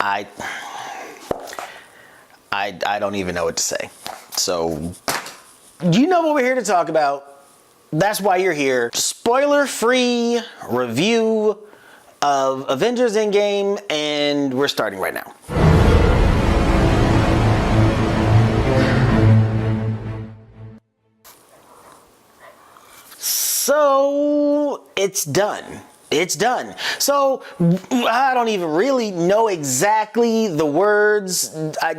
I don't even know what to say. So, you know what we're here to talk about. That's why you're here. Spoiler-free review of Avengers Endgame, and we're starting right now. So, it's done. It's done. So, I don't even really know exactly the words. I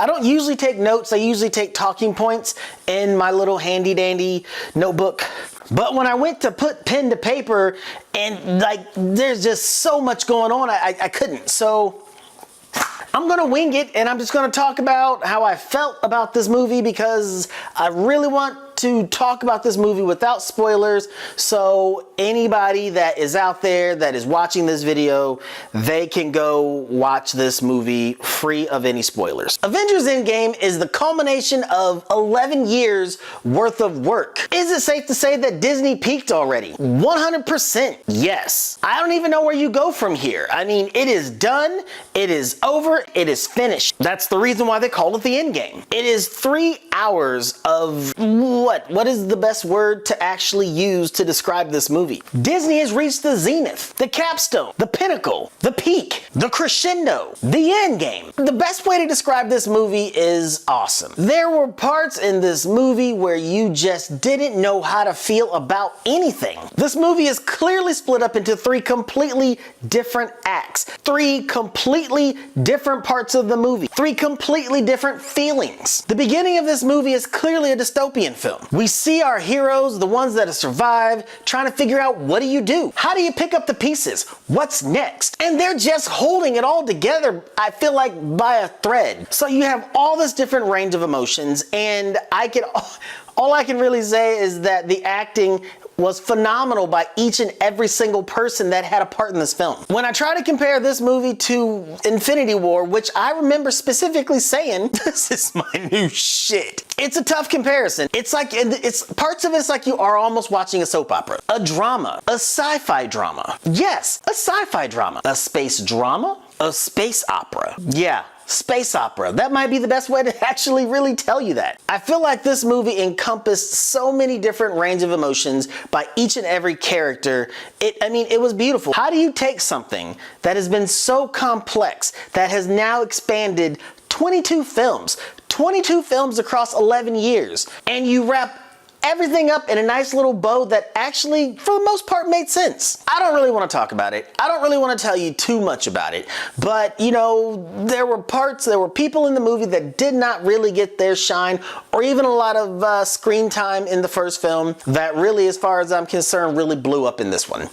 don't usually take notes. I usually take talking points in my little handy dandy notebook. But when I went to put pen to paper and there's just so much going on, I couldn't. So I'm gonna wing it, and I'm just gonna talk about how I felt about this movie because I really want to talk about this movie without spoilers, so anybody that is out there that is watching this video, they can go watch this movie free of any spoilers. Avengers Endgame is the culmination of 11 years worth of work. Is it safe to say that Disney peaked already? 100% yes. I don't even know where you go from here. I mean, it is done, it is over, it is finished. That's the reason why they call it the Endgame. It is 3 hours of what is the best word to actually use to describe this movie? Disney has reached the zenith, the capstone, the pinnacle, the peak, the crescendo, the end game. The best way to describe this movie is awesome. There were parts in this movie where you just didn't know how to feel about anything. This movie is clearly split up into 3 completely different acts, 3 completely different parts of the movie, 3 completely different feelings. The beginning of this movie is clearly a dystopian film. We see our heroes, the ones that have survived, trying to figure out what do you do? How do you pick up the pieces? What's next? And they're just holding it all together, I feel like, by a thread. So you have all this different range of emotions, and all I can really say is that the acting was phenomenal by each and every single person that had a part in this film. When I try to compare this movie to Infinity War, which I remember specifically saying, this is my new shit. It's a tough comparison. It's like, parts of it's like you are almost watching a soap opera, a drama, a sci-fi drama. Yes, a sci-fi drama, a space drama, a space opera. Yeah. Space opera. That might be the best way to actually really tell you that. I feel like this movie encompassed so many different range of emotions by each and every character. It was beautiful. How do you take something that has been so complex, that has now expanded 22 films across 11 years, and you wrap everything up in a nice little bow that actually, for the most part, made sense? I don't really want to talk about it. I don't really want to tell you too much about it. But, there were people in the movie that did not really get their shine, or even a lot of screen time in the first film that really, as far as I'm concerned, really blew up in this one.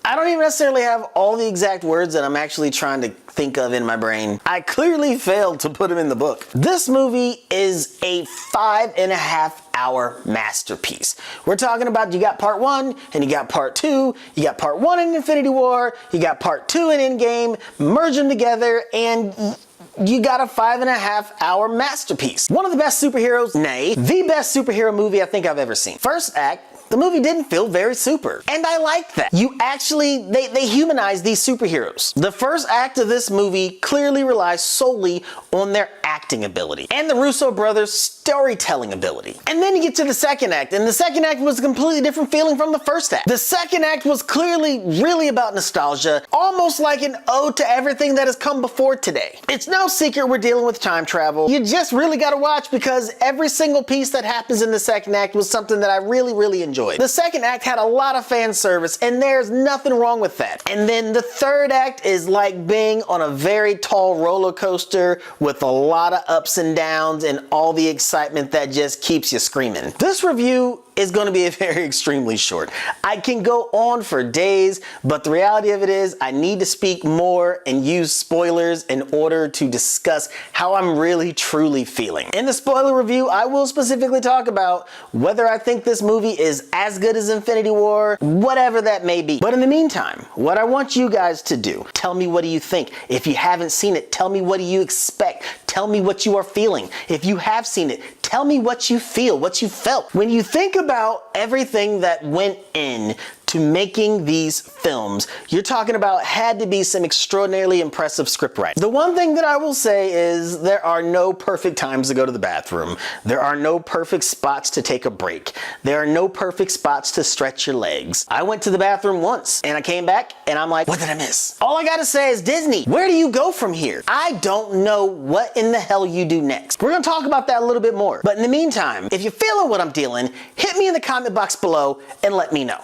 I don't even necessarily have all the exact words that I'm actually trying to think of in my brain. I clearly failed to put them in the book. This movie is a 5.5-hour masterpiece. We're talking about, you got part 1 and you got part 2, you got part 1 in Infinity War, you got part 2 in Endgame, merge them together, and you got a 5.5-hour masterpiece. One of the best superheroes, nay, the best superhero movie I think I've ever seen. First act, the movie didn't feel very super, and I liked that. They humanized these superheroes. The first act of this movie clearly relies solely on their acting ability and the Russo brothers' storytelling ability. And then you get to the second act, and the second act was a completely different feeling from the first act. The second act was clearly really about nostalgia, almost like an ode to everything that has come before today. It's no secret we're dealing with time travel. You just really gotta watch, because every single piece that happens in the second act was something that I really, really enjoyed. The second act had a lot of fan service, and there's nothing wrong with that. And then the third act is like being on a very tall roller coaster with a lot of ups and downs and all the excitement that just keeps you screaming. This review is going to be very extremely short. I can go on for days, but the reality of it is I need to speak more and use spoilers in order to discuss how I'm really truly feeling. In the spoiler review, I will specifically talk about whether I think this movie is as good as Infinity War, whatever that may be. But in the meantime, what I want you guys to do, tell me what do you think. If you haven't seen it, tell me what do you expect. Tell me what you are feeling. If you have seen it, tell me what you feel, what you felt. When you think about everything that went in to making these films. You're talking about had to be some extraordinarily impressive script writing. The one thing that I will say is there are no perfect times to go to the bathroom. There are no perfect spots to take a break. There are no perfect spots to stretch your legs. I went to the bathroom once and I came back and I'm like, what did I miss? All I gotta say is, Disney, where do you go from here? I don't know what in the hell you do next. We're gonna talk about that a little bit more. But in the meantime, if you're feeling what I'm dealing, hit me in the comment box below and let me know.